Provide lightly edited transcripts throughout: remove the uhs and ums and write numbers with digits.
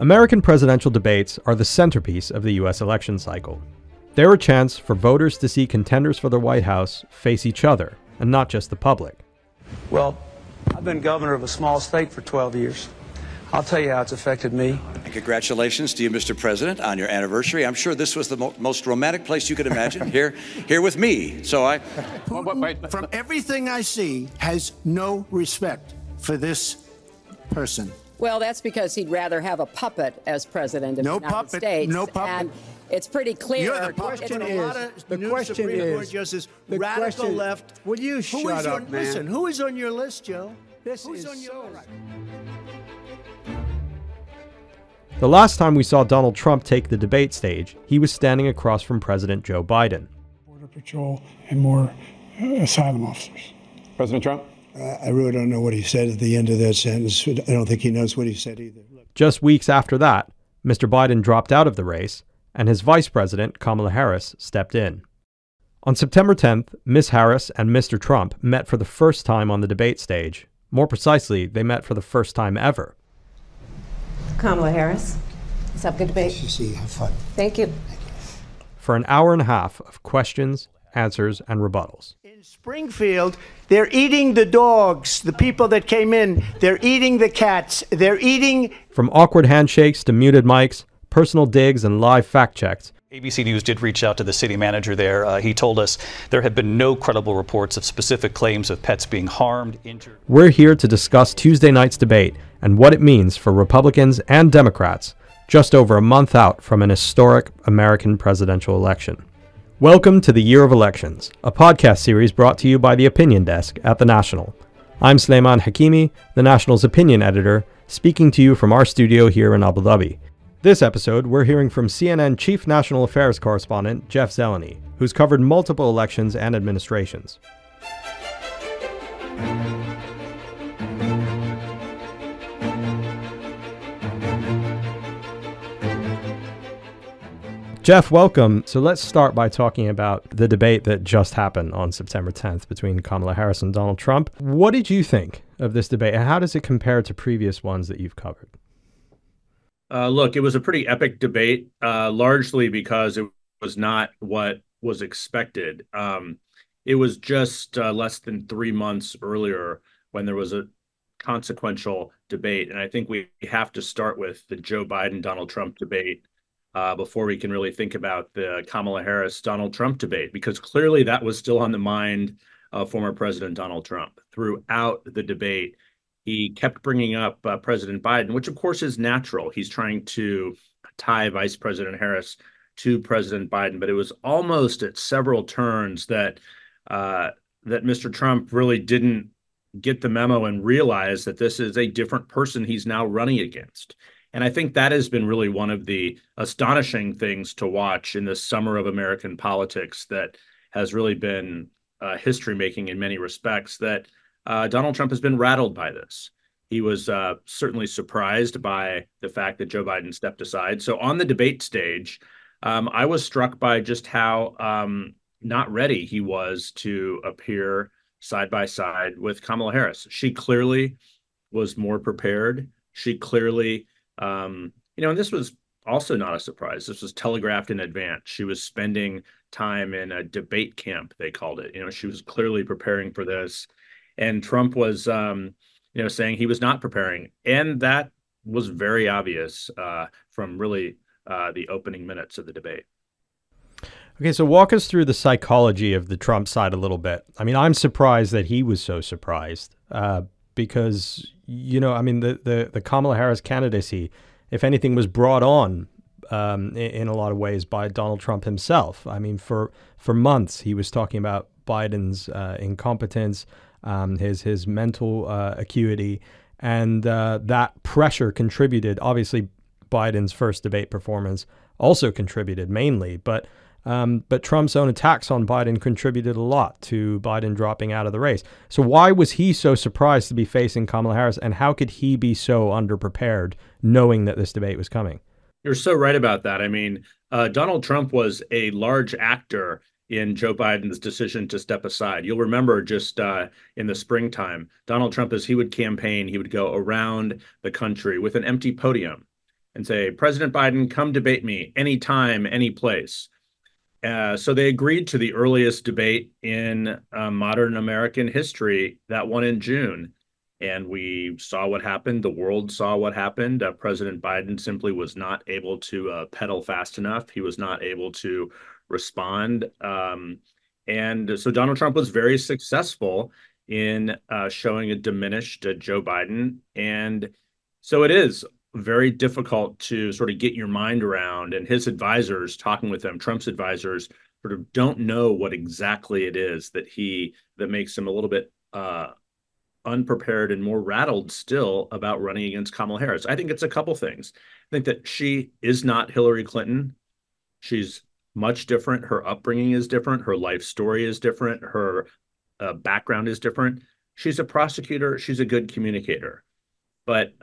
American presidential debates are the centerpiece of the U.S. election cycle. They're a chance for voters to see contenders for the White House face each other, and not just the public. Well, I've been governor of a small state for 12 years. I'll tell you how it's affected me. And congratulations to you, Mr. President, on your anniversary. I'm sure this was the most romantic place you could imagine, here with me. Putin, from everything I see, has no respect for this person. Well, that's because he'd rather have a puppet as president of the United States. No puppet. And it's pretty clear. The question is, radical left. Will you shut up, man? Listen, who is on your list, Joe? Who's on your list? The last time we saw Donald Trump take the debate stage, he was standing across from President Joe Biden. Border Patrol and more asylum officers. President Trump? I really don't know what he said at the end of that sentence. I don't think he knows what he said either. Just weeks after that, Mr. Biden dropped out of the race, and his vice president, Kamala Harris, stepped in. On September 10th, Ms. Harris and Mr. Trump met for the first time on the debate stage. More precisely, they met for the first time ever. Kamala Harris, let's have a good debate. Nice to see you. Have fun. Thank you. For an hour and a half of questions, answers, and rebuttals. In Springfield, they're eating the dogs, the people that came in. They're eating the cats. They're eating... From awkward handshakes to muted mics, personal digs, and live fact checks. ABC News did reach out to the city manager there. He told us there have been no credible reports of specific claims of pets being harmed, injured. We're here to discuss Tuesday night's debate and what it means for Republicans and Democrats just over a month out from an historic American presidential election. Welcome to the Year of Elections, a podcast series brought to you by the Opinion Desk at The National. I'm Sulaiman Hakimi, The National's opinion editor, speaking to you from our studio here in Abu Dhabi. This episode, we're hearing from CNN Chief National Affairs Correspondent Jeff Zeleny, who's covered multiple elections and administrations. Jeff, welcome. So let's start by talking about the debate that just happened on September 10th between Kamala Harris and Donald Trump. What did you think of this debate, and how does it compare to previous ones that you've covered? Look, it was a pretty epic debate, largely because it was not what was expected. It was just less than 3 months earlier when there was a consequential debate. And I think we have to start with the Joe Biden-Donald Trump debate before we can really think about the Kamala Harris-Donald Trump debate, because clearly that was still on the mind of former President Donald Trump. Throughout the debate, he kept bringing up President Biden, which of course is natural. He's trying to tie Vice President Harris to President Biden, but it was almost at several turns that Mr. Trump really didn't get the memo and realize that this is a different person he's now running against. And I think that has been really one of the astonishing things to watch in this summer of American politics that has really been history-making in many respects, that Donald Trump has been rattled by this. He was certainly surprised by the fact that Joe Biden stepped aside. So on the debate stage, I was struck by just how not ready he was to appear side by side with Kamala Harris. She clearly was more prepared. She clearly, and this was also not a surprise. This was telegraphed in advance. She was spending time in a debate camp, they called it. She was clearly preparing for this. And Trump was, saying he was not preparing. And that was very obvious from really the opening minutes of the debate. Okay, so walk us through the psychology of the Trump side a little bit. I mean, I'm surprised that he was so surprised because, the Kamala Harris candidacy, if anything, was brought on in a lot of ways by Donald Trump himself. I mean, for months, he was talking about Biden's incompetence, his mental acuity, and that pressure contributed. Obviously, Biden's first debate performance also contributed mainly, but Trump's own attacks on Biden contributed a lot to Biden dropping out of the race. So why was he so surprised to be facing Kamala Harris, and how could he be so underprepared knowing that this debate was coming? You're so right about that. I mean, Donald Trump was a large actor in Joe Biden's decision to step aside. You'll remember just in the springtime, Donald Trump, as he would campaign, he would go around the country with an empty podium. and say, President Biden, come debate me anytime, any place. So they agreed to the earliest debate in modern American history, that one in June. And we saw what happened. The world saw what happened. President Biden simply was not able to pedal fast enough. He was not able to respond. And so Donald Trump was very successful in showing a diminished Joe Biden. And so it is very difficult to sort of get your mind around, and his advisors, talking with them, Trump's advisors, sort of don't know what exactly it is that makes him a little bit unprepared and more rattled still about running against Kamala Harris. I think it's a couple things. I think that she is not Hillary Clinton. She's much different. Her upbringing is different. Her life story is different. Her background is different. She's a prosecutor. She's a good communicator. But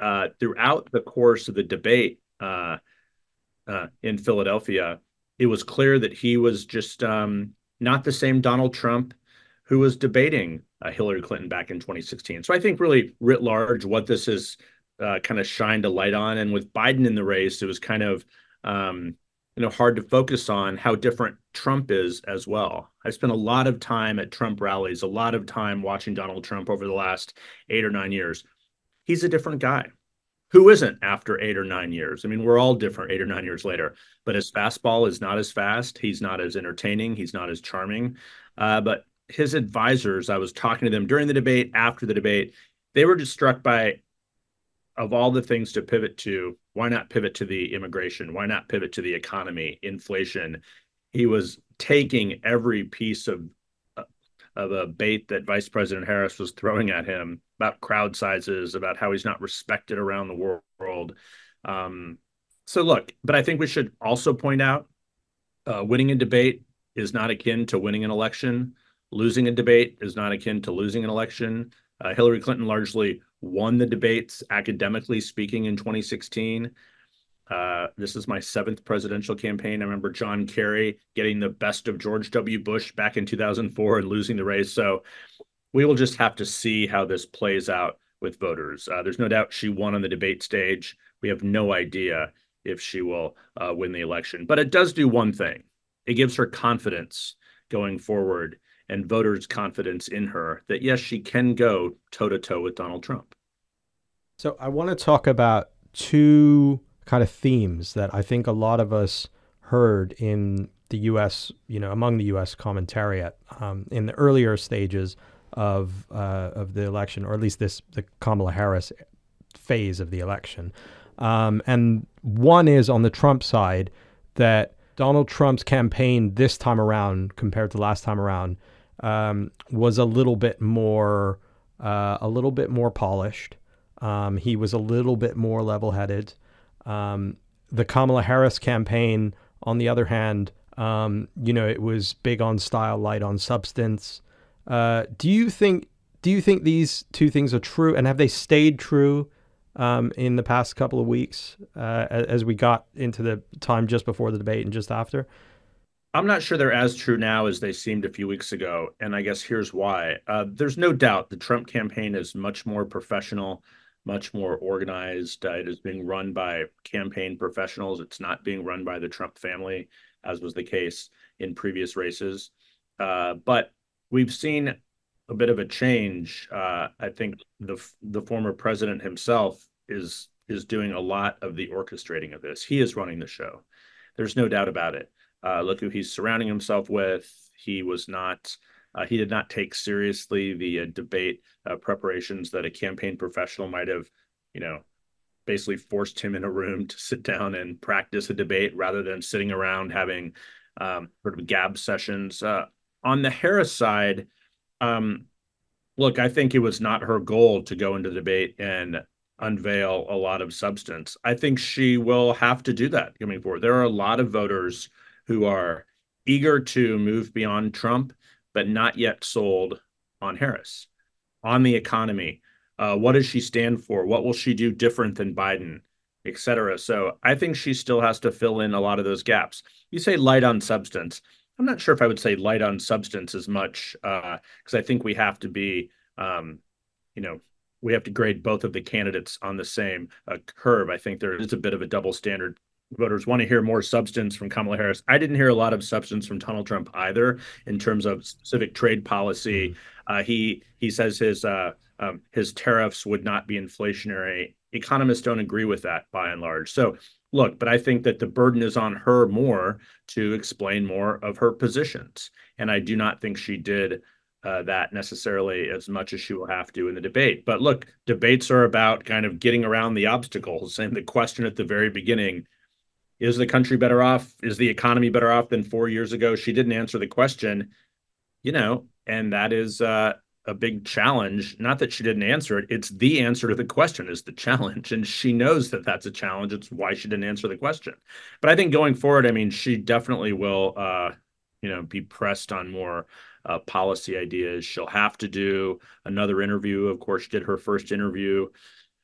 throughout the course of the debate in Philadelphia, it was clear that he was just not the same Donald Trump who was debating Hillary Clinton back in 2016. So I think really writ large, what this has kind of shined a light on, and with Biden in the race, it was kind of hard to focus on how different Trump is as well. I spent a lot of time at Trump rallies, a lot of time watching Donald Trump over the last 8 or 9 years. He's a different guy. Who isn't after 8 or 9 years? I mean, we're all different 8 or 9 years later, but his fastball is not as fast. He's not as entertaining. He's not as charming. But his advisors, I was talking to them during the debate, after the debate, they were just struck by, of all the things to pivot to, why not pivot to the immigration? Why not pivot to the economy, inflation? He was taking every piece of a bait that Vice President Harris was throwing at him about crowd sizes, about how he's not respected around the world. So look, but I think we should also point out, winning a debate is not akin to winning an election. Losing a debate is not akin to losing an election. Hillary Clinton largely won the debates, academically speaking, in 2016. This is my 7th presidential campaign. I remember John Kerry getting the best of George W. Bush back in 2004 and losing the race. So we will just have to see how this plays out with voters. There's no doubt she won on the debate stage. We have no idea if she will win the election. But it does do one thing. It gives her confidence going forward, and voters' confidence in her that, yes, she can go toe-to-toe with Donald Trump. So I want to talk about two kind of themes that I think a lot of us heard in the U.S., among the U.S. commentariat in the earlier stages of the election, or at least the Kamala Harris phase of the election. And one is on the Trump side, that Donald Trump's campaign this time around compared to last time around was a little bit more polished. He was a little bit more level-headed. The Kamala Harris campaign, on the other hand, it was big on style, light on substance. Do you think these two things are true, and have they stayed true in the past couple of weeks as we got into the time just before the debate and just after? I'm not sure they're as true now as they seemed a few weeks ago, and I guess here's why. There's no doubt the Trump campaign is much more professional, much more organized. It is being run by campaign professionals. It's not being run by the Trump family, as was the case in previous races. But we've seen a bit of a change. I think the former president himself is doing a lot of the orchestrating of this. He is running the show. There's no doubt about it. Look who he's surrounding himself with. He did not take seriously the debate preparations that a campaign professional might have, basically forced him in a room to sit down and practice a debate rather than sitting around having sort of gab sessions. On the Harris side, look, I think it was not her goal to go into the debate and unveil a lot of substance. I think she will have to do that coming forward. There are a lot of voters who are eager to move beyond Trump, but not yet sold on Harris. On the economy, what does she stand for? What will she do different than Biden, et cetera? So I think she still has to fill in a lot of those gaps. You say light on substance. I'm not sure if I would say light on substance as much, because I think we have to be, we have to grade both of the candidates on the same curve. I think there is a bit of a double standard. Voters want to hear more substance from Kamala Harris. I didn't hear a lot of substance from Donald Trump either in terms of specific trade policy. He says his tariffs would not be inflationary. Economists don't agree with that by and large. So look, but I think that the burden is on her more to explain more of her positions. And I do not think she did that necessarily as much as she will have to in the debate. But look, debates are about kind of getting around the obstacles. And the question at the very beginning, is the country better off? Is the economy better off than 4 years ago? She didn't answer the question, and that is a big challenge. Not that she didn't answer it. It's the answer to the question is the challenge. And she knows that that's a challenge. It's why she didn't answer the question. But I think going forward, I mean, she definitely will, be pressed on more policy ideas. She'll have to do another interview. Of course, she did her first interview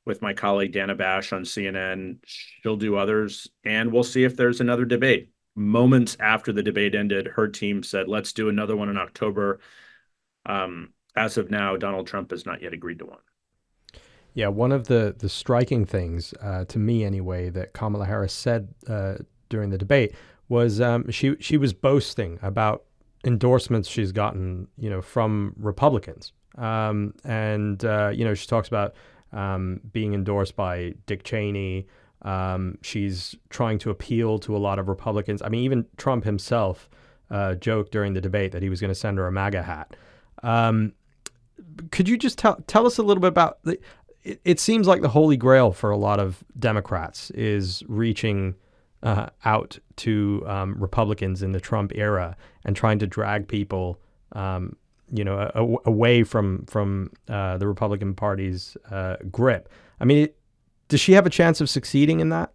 with my colleague Dana Bash on CNN. She'll do others, and we'll see if there's another debate. Moments after the debate ended, her team said, let's do another one in October. As of now, Donald Trump has not yet agreed to one. Yeah, one of the striking things, to me anyway, that Kamala Harris said during the debate was she was boasting about endorsements she's gotten, from Republicans. She talks about being endorsed by Dick Cheney. She's trying to appeal to a lot of Republicans. I mean, even Trump himself joked during the debate that he was going to send her a MAGA hat. Could you just tell us a little bit about it seems like the holy grail for a lot of Democrats is reaching out to Republicans in the Trump era and trying to drag people away from the Republican Party's grip. I mean, does she have a chance of succeeding in that?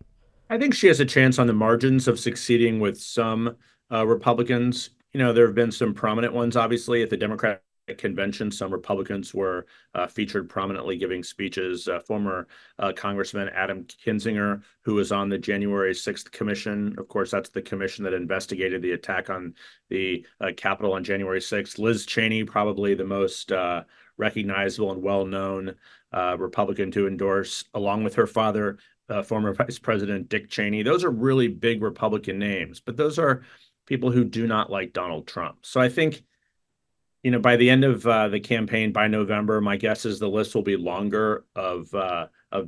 I think she has a chance on the margins of succeeding with some Republicans. There have been some prominent ones, obviously, at the Democratic convention. Some Republicans were featured prominently giving speeches. Former Congressman Adam Kinzinger, who was on the January 6th commission. Of course, that's the commission that investigated the attack on the Capitol on January 6th. Liz Cheney, probably the most recognizable and well-known Republican to endorse, along with her father, former Vice President Dick Cheney. Those are really big Republican names, but those are people who do not like Donald Trump. So I think, by the end of the campaign, by November, my guess is the list will be longer of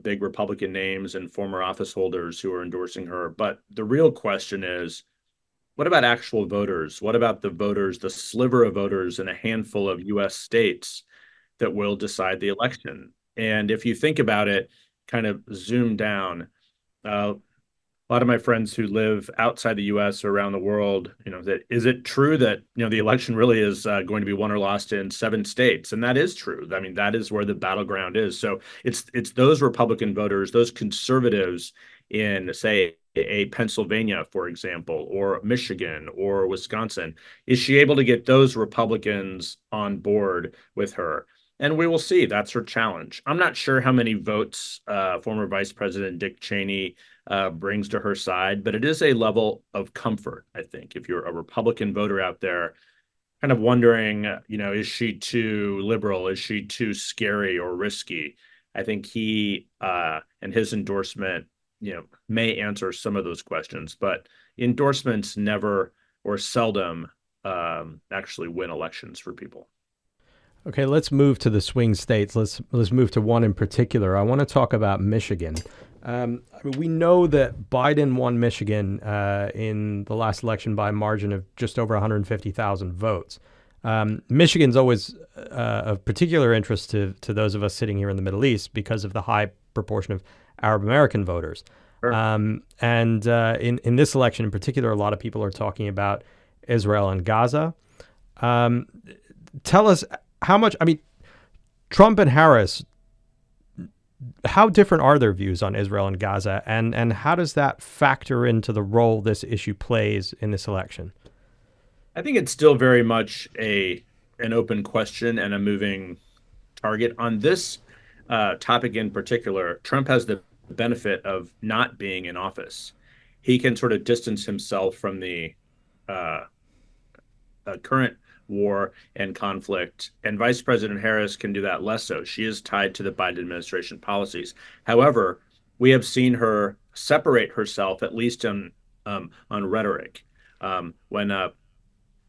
big Republican names and former office holders who are endorsing her. But the real question is, what about actual voters? What about the voters, the sliver of voters in a handful of U.S. states that will decide the election? And if you think about it, kind of zoom down, a lot of my friends who live outside the U.S. or around the world, that is it true that, the election really is going to be won or lost in 7 states? And that is true. I mean, that is where the battleground is. So it's those Republican voters, those conservatives in, say, a Pennsylvania, for example, or Michigan or Wisconsin. Is she able to get those Republicans on board with her? And we will see. That's her challenge. I'm not sure how many votes former Vice President Dick Cheney brings to her side, but it is a level of comfort, I think. If you're a Republican voter out there kind of wondering, is she too liberal? Is she too scary or risky? I think he and his endorsement, may answer some of those questions, but endorsements never or seldom actually win elections for people. Okay, let's move to the swing states. Let's move to one in particular. I want to talk about Michigan. We know that Biden won Michigan in the last election by a margin of just over 150,000 votes. Michigan's always of particular interest to those of us sitting here in the Middle East because of the high proportion of Arab American voters. Sure. In this election in particular, a lot of people are talking about Israel and Gaza. Tell us how much, Trump and Harris, how different are their views on Israel and Gaza, and how does that factor into the role this issue plays in this election? I think it's still very much an open question and a moving target. On this topic in particular, Trump has the benefit of not being in office. He can sort of distance himself from the current war and conflict. And Vice President Harris can do that less so. She is tied to the Biden administration policies. However, we have seen her separate herself, at least on rhetoric. When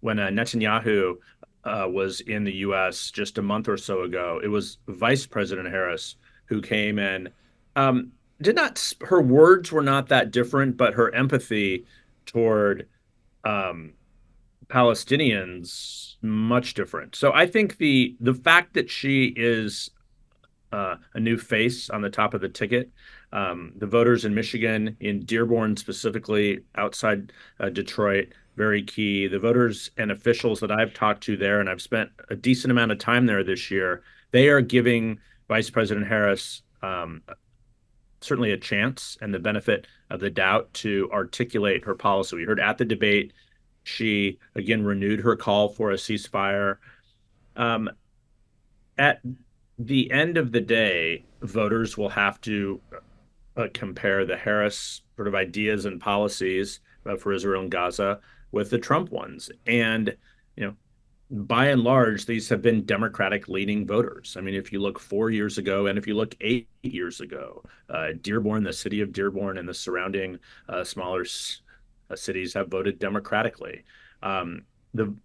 Netanyahu was in the U.S. just a month or so ago, it was Vice President Harris who came and her words were not that different, but her empathy toward Palestinians much different. So I think the fact that she is a new face on the top of the ticket, the voters in Michigan, in Dearborn specifically, outside Detroit, very key. The voters and officials that I've talked to there, and I've spent a decent amount of time there this year, they are giving Vice President Harris certainly a chance and the benefit of the doubt to articulate her policy. We heard at the debate, she again renewed her call for a ceasefire. At the end of the day, voters will have to compare the Harris sort of ideas and policies for Israel and Gaza with the Trump ones. And, by and large, these have been Democratic leaning voters. I mean, if you look 4 years ago and if you look 8 years ago, Dearborn, the city of Dearborn and the surrounding smaller cities have voted democratically. The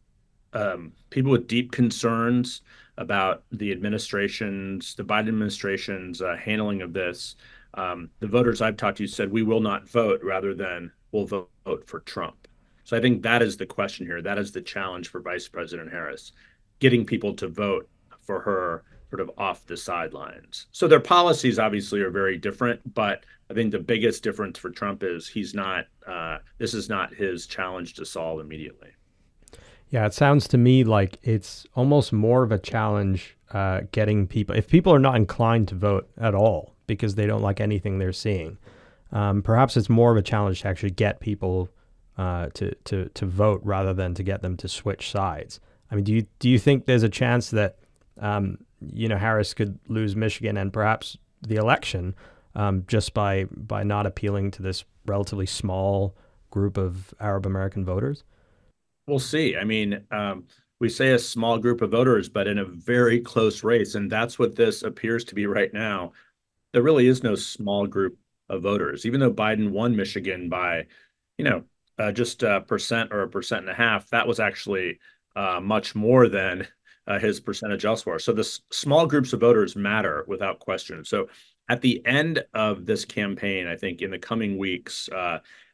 people with deep concerns about the Biden administration's handling of this, the voters I've talked to said we will not vote rather than we'll vote for Trump. So I think that is the question here. That is the challenge for Vice President Harris, getting people to vote for her sort of off the sidelines. So their policies obviously are very different, but I think the biggest difference for Trump is this is not his challenge to solve immediately. Yeah, it sounds to me like it's almost more of a challenge getting people, if people are not inclined to vote at all because they don't like anything they're seeing, perhaps it's more of a challenge to actually get people to vote rather than to get them to switch sides. I mean, do you think there's a chance that Harris could lose Michigan and perhaps the election just by not appealing to this relatively small group of Arab American voters? We'll see. I mean, we say a small group of voters, but in a very close race, and that's what this appears to be right now. There really is no small group of voters, even though Biden won Michigan by, just a percent or 1.5%. That was actually much more than his percentage elsewhere. So the small groups of voters matter without question. So at the end of this campaign, I think in the coming weeks,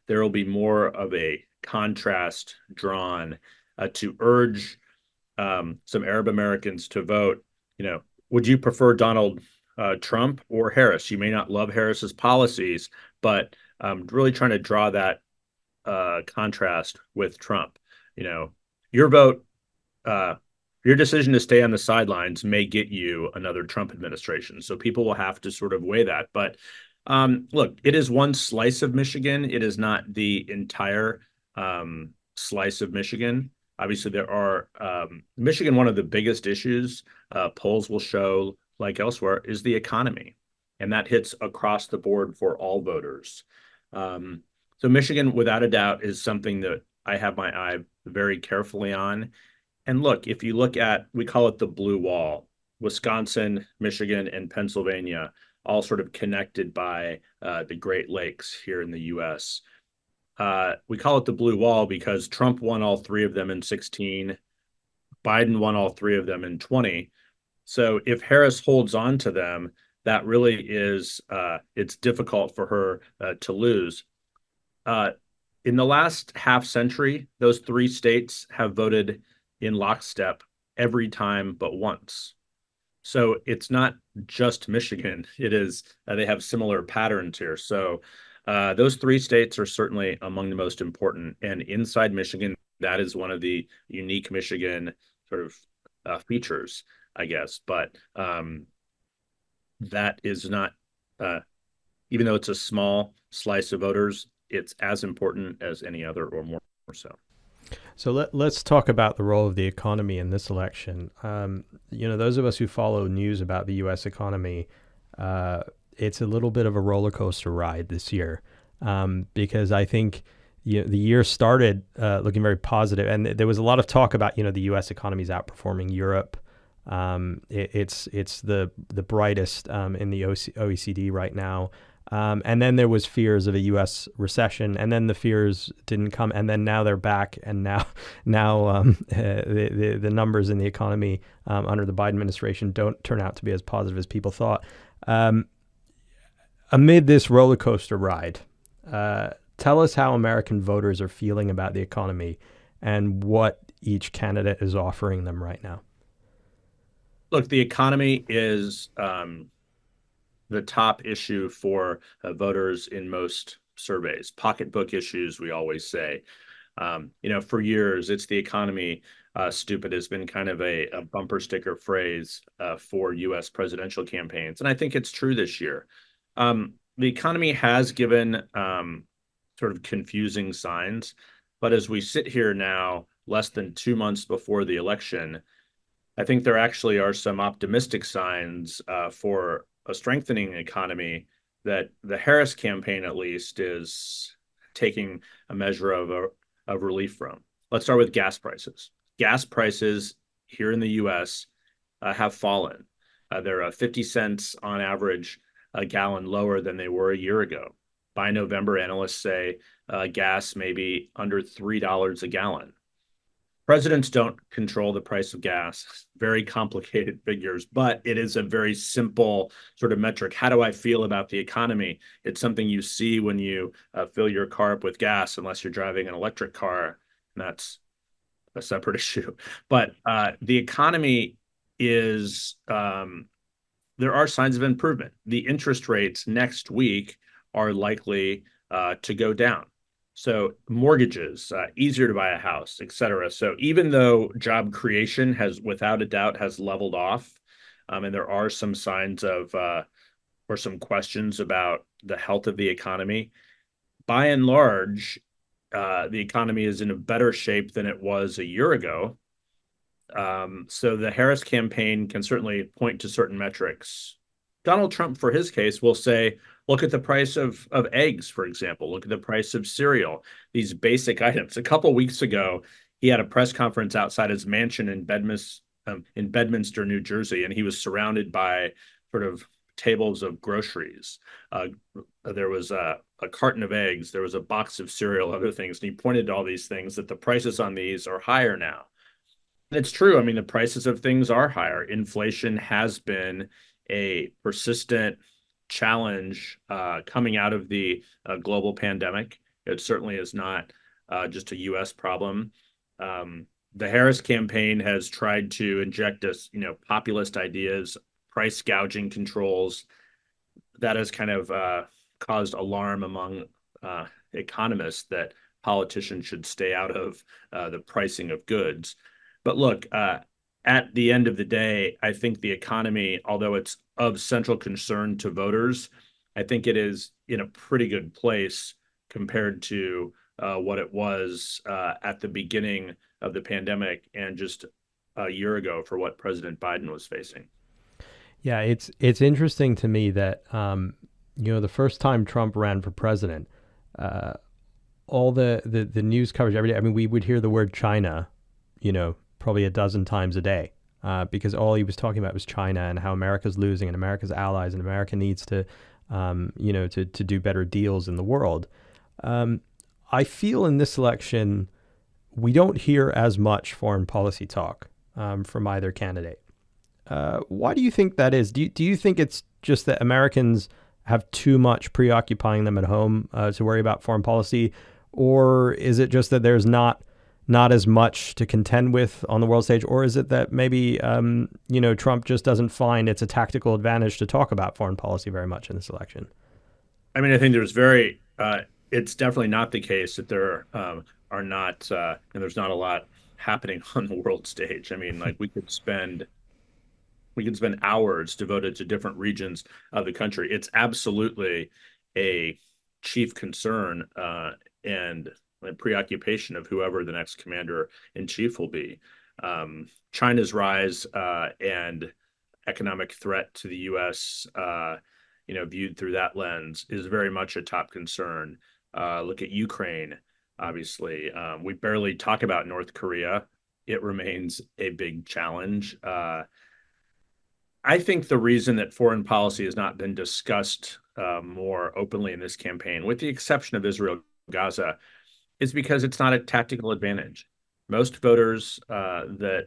there will be more of a contrast drawn to urge some Arab Americans to vote. Would you prefer Donald Trump or Harris? You may not love Harris's policies, but really trying to draw that contrast with Trump. Your vote, your decision to stay on the sidelines may get you another Trump administration. So people will have to sort of weigh that. But look, it is one slice of Michigan. It is not the entire slice of Michigan. Obviously, there are Michigan. One of the biggest issues polls will show, like elsewhere, is the economy, and that hits across the board for all voters. So Michigan, without a doubt, is something that I have my eye very carefully on. And look, if you look at, we call it the blue wall, Wisconsin, Michigan, and Pennsylvania, all sort of connected by the Great Lakes here in the U.S. We call it the blue wall because Trump won all three of them in 2016. Biden won all three of them in 2020. So if Harris holds on to them, that really is, it's difficult for her to lose. In the last half century, those three states have voted in lockstep every time but once. So it's not just Michigan. It is, they have similar patterns here. So those three states are certainly among the most important. And inside Michigan, that is one of the unique Michigan sort of features, I guess. But that is not, even though it's a small slice of voters, it's as important as any other or more so. So let's talk about the role of the economy in this election. Those of us who follow news about the U.S. economy, it's a little bit of a roller coaster ride this year because I think, the year started looking very positive, and there was a lot of talk about the U.S. economy is outperforming Europe. It's the brightest in the OECD right now. And then there was fears of a U.S. recession, and then the fears didn't come, and then now they're back, and now the numbers in the economy under the Biden administration don't turn out to be as positive as people thought. Amid this roller coaster ride, tell us how American voters are feeling about the economy and what each candidate is offering them right now. Look, the economy is the top issue for voters in most surveys. Pocketbook issues, we always say. For years, it's the economy, stupid, has been kind of a bumper sticker phrase for U.S. presidential campaigns. And I think it's true this year. The economy has given sort of confusing signs. But as we sit here now, less than 2 months before the election, I think there actually are some optimistic signs for a strengthening economy that the Harris campaign, at least, is taking a measure of relief from. Let's start with gas prices. Gas prices here in the U.S. Have fallen. They're 50 cents on average a gallon lower than they were a year ago. By November, analysts say gas may be under $3 a gallon. Presidents don't control the price of gas, very complicated figures, but it is a very simple sort of metric. How do I feel about the economy? It's something you see when you fill your car up with gas, unless you're driving an electric car, and that's a separate issue. But the economy is, there are signs of improvement. The interest rates next week are likely to go down. So mortgages, easier to buy a house, et cetera. So even though job creation has, without a doubt, has leveled off, and there are some signs of, or some questions about the health of the economy, by and large, the economy is in a better shape than it was a year ago. So the Harris campaign can certainly point to certain metrics. Donald Trump, for his case, will say, look at the price of eggs, for example. Look at the price of cereal, these basic items. A couple of weeks ago, he had a press conference outside his mansion in Bedminster, New Jersey, and he was surrounded by sort of tables of groceries. There was a carton of eggs, there was a box of cereal, other things. And he pointed to all these things, that the prices on these are higher now. And it's true. I mean, the prices of things are higher. Inflation has been a persistent challenge coming out of the global pandemic. It certainly is not just a U.S. problem. The Harris campaign has tried to inject us, populist ideas, price gouging controls. That has kind of caused alarm among economists that politicians should stay out of the pricing of goods. But look, at the end of the day, I think the economy, although it's of central concern to voters, I think it is in a pretty good place compared to what it was at the beginning of the pandemic and just a year ago for what President Biden was facing. Yeah, it's interesting to me that the first time Trump ran for president, all the news coverage every day. I mean, we would hear the word China, probably a dozen times a day, because all he was talking about was China and how America's losing and America's allies and America needs to, to do better deals in the world. I feel in this election, we don't hear as much foreign policy talk from either candidate. Why do you think that is? Do you think it's just that Americans have too much preoccupying them at home to worry about foreign policy? Or is it just that there's not as much to contend with on the world stage? Or is it that maybe, Trump just doesn't find it's a tactical advantage to talk about foreign policy very much in this election? I mean, I think it's definitely not the case that there are not, and there's not a lot happening on the world stage. I mean, like we could spend hours devoted to different regions of the country. It's absolutely a chief concern and preoccupation of whoever the next commander in chief will be. China's rise and economic threat to the U.S., viewed through that lens, is very much a top concern. Look at Ukraine. obviously. We barely talk about North Korea. It remains a big challenge. I think the reason that foreign policy has not been discussed more openly in this campaign, with the exception of Israel, Gaza, is because it's not a tactical advantage. Most voters that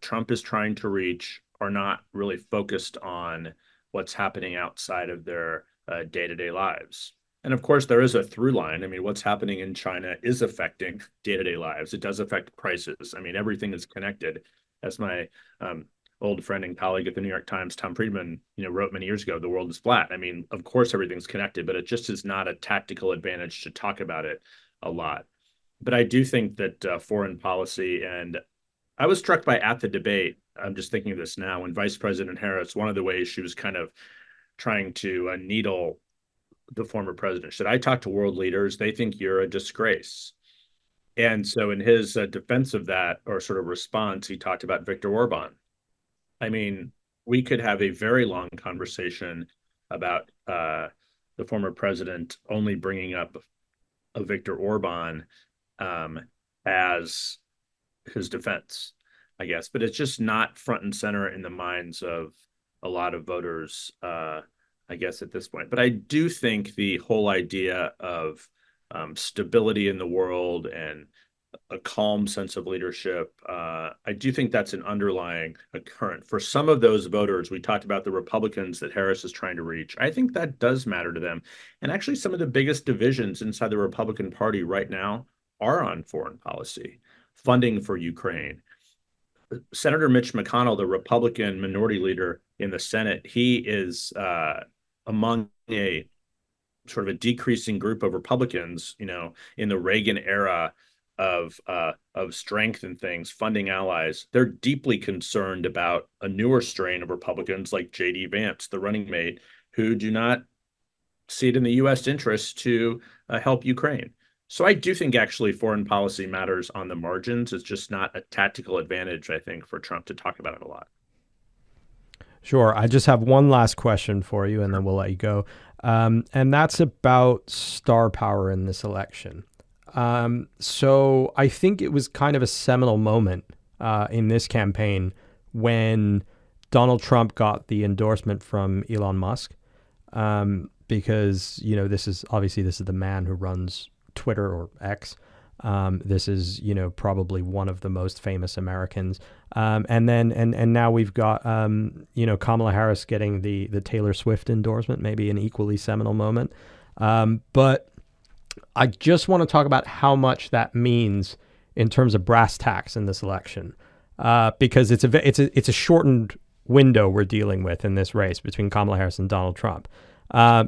Trump is trying to reach are not really focused on what's happening outside of their day-to-day lives. And of course, there is a through line. I mean, what's happening in China is affecting day-to-day lives. It does affect prices. I mean, everything is connected. As my old friend and colleague at the New York Times, Tom Friedman, wrote many years ago, the world is flat. I mean, of course, everything's connected, but it just is not a tactical advantage to talk about it a lot. But I do think that foreign policy, and I was struck by at the debate, I'm just thinking of this now, when Vice President Harris, one of the ways she was kind of trying to needle the former president, said, I talk to world leaders, they think you're a disgrace. And so in his defense of that, or sort of response, he talked about Viktor Orban. I mean, we could have a very long conversation about the former president only bringing up a Viktor Orban as his defense, I guess. But it's just not front and center in the minds of a lot of voters, I guess, at this point. But I do think the whole idea of stability in the world and a calm sense of leadership, I do think that's an underlying current. For some of those voters, we talked about the Republicans that Harris is trying to reach. I think that does matter to them. And actually, some of the biggest divisions inside the Republican Party right now are on foreign policy, funding for Ukraine. Senator Mitch McConnell, the Republican minority leader in the Senate, he is among a sort of a decreasing group of Republicans, in the Reagan era of strength and things, funding allies. They're deeply concerned about a newer strain of Republicans like J.D. Vance, the running mate, who do not see it in the U.S. interest to help Ukraine. So I do think actually foreign policy matters on the margins. It's just not a tactical advantage, I think, for Trump to talk about it a lot. Sure. I just have one last question for you, and then we'll let you go. And that's about star power in this election. So I think it was kind of a seminal moment in this campaign when Donald Trump got the endorsement from Elon Musk, because, this is the man who runs Twitter, or X. This is, probably one of the most famous Americans. And now we've got, Kamala Harris getting the Taylor Swift endorsement, maybe an equally seminal moment. But I just want to talk about how much that means in terms of brass tacks in this election, because it's a shortened window we're dealing with in this race between Kamala Harris and Donald Trump.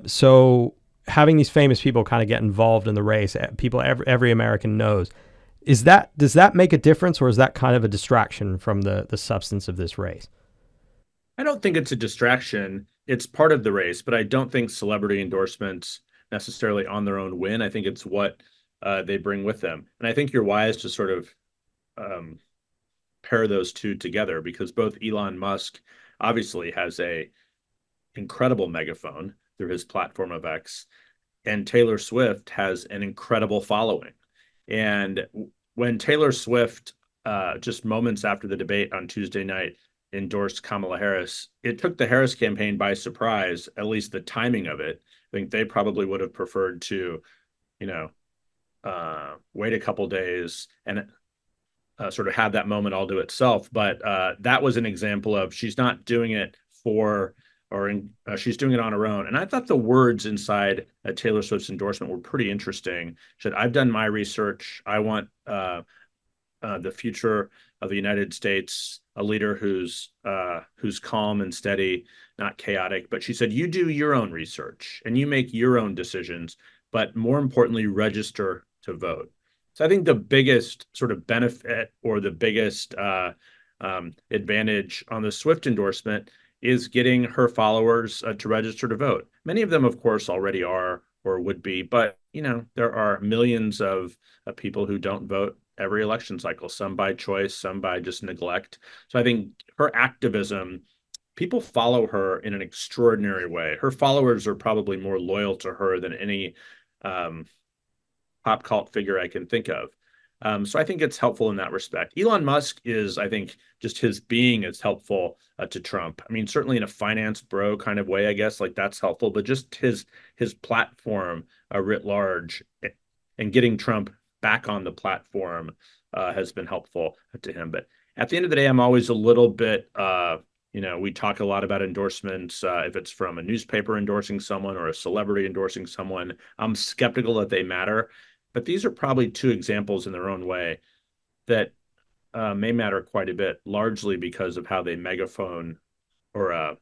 So having these famous people kind of get involved in the race, people every American knows, does that make a difference, or is that kind of a distraction from the substance of this race? I don't think it's a distraction. It's part of the race, but I don't think celebrity endorsements necessarily on their own win. I think it's what they bring with them. And I think you're wise to sort of pair those two together, because both Elon Musk obviously has a incredible megaphone through his platform of X, and Taylor Swift has an incredible following. And when Taylor Swift, just moments after the debate on Tuesday night, endorsed Kamala Harris, it took the Harris campaign by surprise, at least the timing of it. I think they probably would have preferred to, wait a couple days and sort of have that moment all to itself. But that was an example of she's not doing it she's doing it on her own. And I thought the words inside Taylor Swift's endorsement were pretty interesting. She said, I've done my research. I want the future of the United States, a leader who's calm and steady, not chaotic. But she said, you do your own research and you make your own decisions, but more importantly, register to vote. So I think the biggest sort of benefit, or the biggest advantage on the Swift endorsement, is getting her followers to register to vote. Many of them, of course, already are or would be, but there are millions of people who don't vote every election cycle, some by choice, some by just neglect. So I think her activism, people follow her in an extraordinary way. Her followers are probably more loyal to her than any pop cult figure I can think of. So I think it's helpful in that respect. Elon Musk is, I think, just his being is helpful to Trump. I mean, certainly in a finance bro kind of way, I guess, like that's helpful, but just his platform writ large and getting Trump back on the platform has been helpful to him. But at the end of the day, I'm always a little bit, we talk a lot about endorsements. If it's from a newspaper endorsing someone or a celebrity endorsing someone, I'm skeptical that they matter. But these are probably two examples in their own way that may matter quite a bit, largely because of how they megaphone or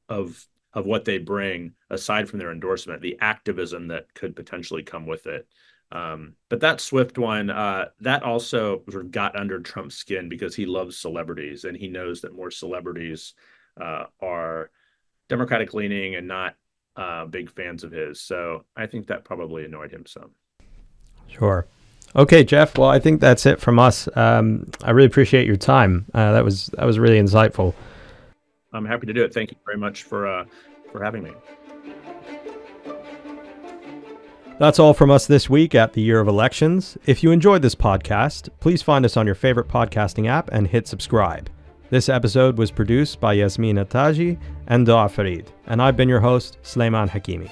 of what they bring, aside from their endorsement, the activism that could potentially come with it. But that Swift one, that also sort of got under Trump's skin because he loves celebrities and he knows that more celebrities are Democratic leaning and not big fans of his. So I think that probably annoyed him some. Sure. Okay, Jeff. Well, I think that's it from us. I really appreciate your time. That was really insightful. I'm happy to do it. Thank you very much for having me. That's all from us this week at the Year of Elections. If you enjoyed this podcast, please find us on your favorite podcasting app and hit subscribe. This episode was produced by Yasmina Taji and Doa Farid, and I've been your host, Sulaiman Hakimi.